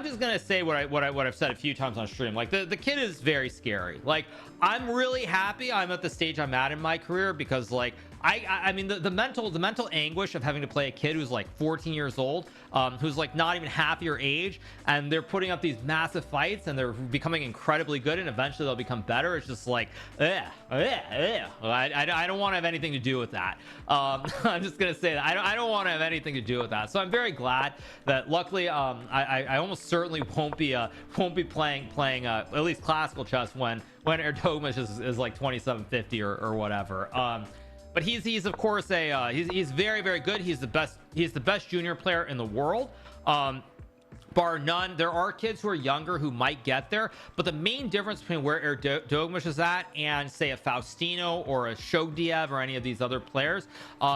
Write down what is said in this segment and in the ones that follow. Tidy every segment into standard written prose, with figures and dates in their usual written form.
I'm just gonna say what I've said a few times on stream. Like the kid is very scary. Like I'm really happy I'm at the stage I'm at in my career, because like I mean the mental anguish of having to play a kid who's like 14 years old, who's like not even half your age, and they're putting up these massive fights and they're becoming incredibly good, and eventually they'll become better. It's just like I don't want to have anything to do with that. I'm just gonna say that I don't want to have anything to do with that. So I'm very glad that luckily I almost certainly won't be playing at least classical chess when Erdogmish is like 2750 or whatever. But he's of course he's very, very good. He's the best junior player in the world, bar none. There are kids who are younger who might get there, but the main difference between where Erdogmish is at and say a Faustino or a Shogdiev or any of these other players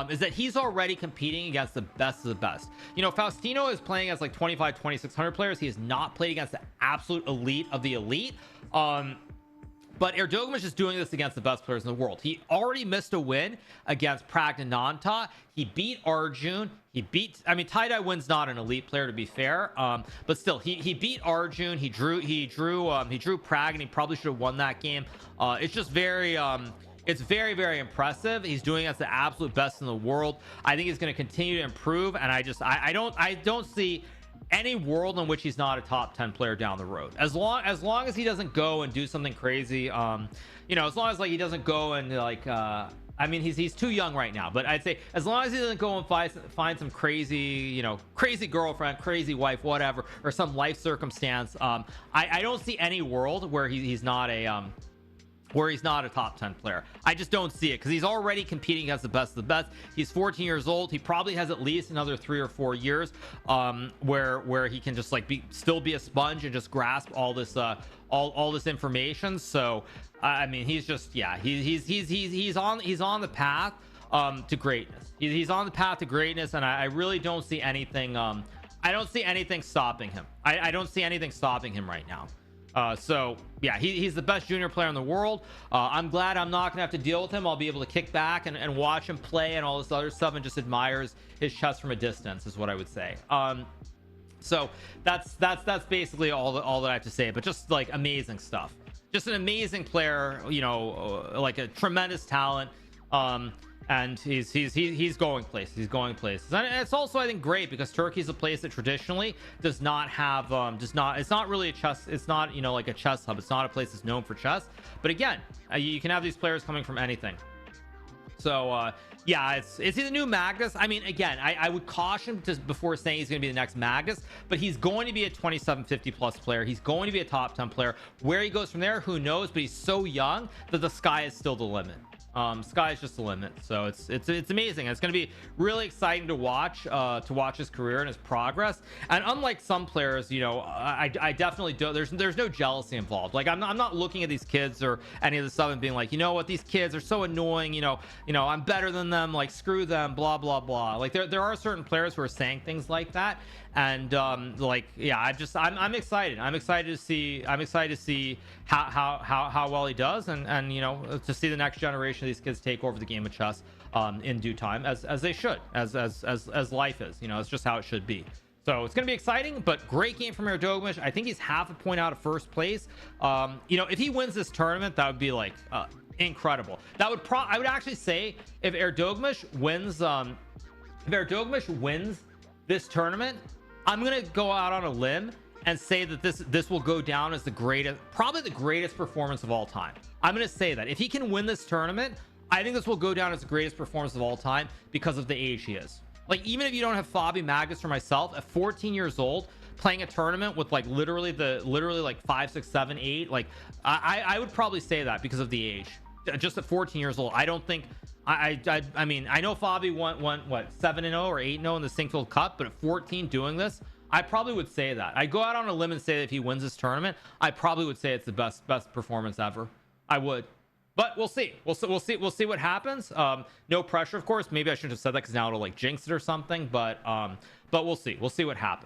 is that he's already competing against the best of the best. You know, Faustino is playing as like 2600 players. He has not played against the absolute elite of the elite. But Erdogmish is doing this against the best players in the world. He already missed a win against Pragnananta. He beat Arjun. I mean, tie-dye win's not an elite player, to be fair, but still, he beat Arjun. He drew Prag, and he probably should have won that game. It's just very it's very, very impressive. He's doing us the absolute best in the world. I think he's going to continue to improve, and I don't see any world in which he's not a top 10 player down the road, as long as he doesn't go and do something crazy. You know, as long as like he doesn't go and like I mean, he's too young right now, but I'd say as long as he doesn't go and find some crazy, you know, crazy girlfriend, crazy wife, whatever, or some life circumstance, I don't see any world where he's not a top 10 player. I just don't see it, because he's already competing against the best of the best. He's 14 years old. He probably has at least another 3 or 4 years where he can just like still be a sponge and just grasp all this all this information. So I mean, he's just, yeah, he's on the path to greatness. He's on the path to greatness, and I really don't see anything I don't see anything stopping him. I don't see anything stopping him right now. So yeah, he's the best junior player in the world. I'm glad I'm not gonna have to deal with him. I'll be able to kick back and watch him play and all this other stuff, and just admires his chess from a distance, is what I would say. So that's basically all that I have to say. But just like amazing stuff, just an amazing player, you know, like a tremendous talent. And he's going places. And it's also, I think, great, because Turkey is a place that traditionally does not have it's not really a chess, it's not, you know, like a chess hub. It's not a place that's known for chess, but again, you can have these players coming from anything. So yeah, is he the new Magnus? I mean, again, I would caution just before saying he's going to be the next Magnus, but he's going to be a 2750 plus player. He's going to be a top 10 player. Where he goes from there, who knows? But he's so young that the sky is still the limit. Sky is just the limit. So it's amazing. It's going to be really exciting to watch his career and his progress. And unlike some players, you know, I definitely don't, there's no jealousy involved. Like I'm not looking at these kids or any of the stuff and being like, you know what, these kids are so annoying, you know, I'm better than them, like screw them, blah blah blah. Like there are certain players who are saying things like that, and like, yeah, I'm excited. I'm excited to see how well he does, and you know, to see the next generation of these kids take over the game of chess in due time, as they should, as life is, you know, it's just how it should be. So it's going to be exciting, but great game from Erdogmish. I think he's half a point out of first place. You know, if he wins this tournament, that would be like incredible. That would I would actually say if Erdogmish wins this tournament, I'm gonna go out on a limb and say that this will go down as probably the greatest performance of all time. I'm gonna say that if he can win this tournament, I think this will go down as the greatest performance of all time, because of the age he is. Like, even if you don't have Fabi, Magnus, or myself, at 14 years old, playing a tournament with like literally like 5, 6, 7, 8, like I would probably say that because of the age. Just at 14 years old, I don't think I mean, I know Fabi won what, 7-0 or 8-0 in the Sinkfield Cup, but at 14 doing this, I probably would say that. I go out on a limb and say that if he wins this tournament, I probably would say it's the best performance ever. I would, but we'll see what happens. No pressure, of course. Maybe I shouldn't have said that, because now it'll like jinx it or something, but we'll see what happens.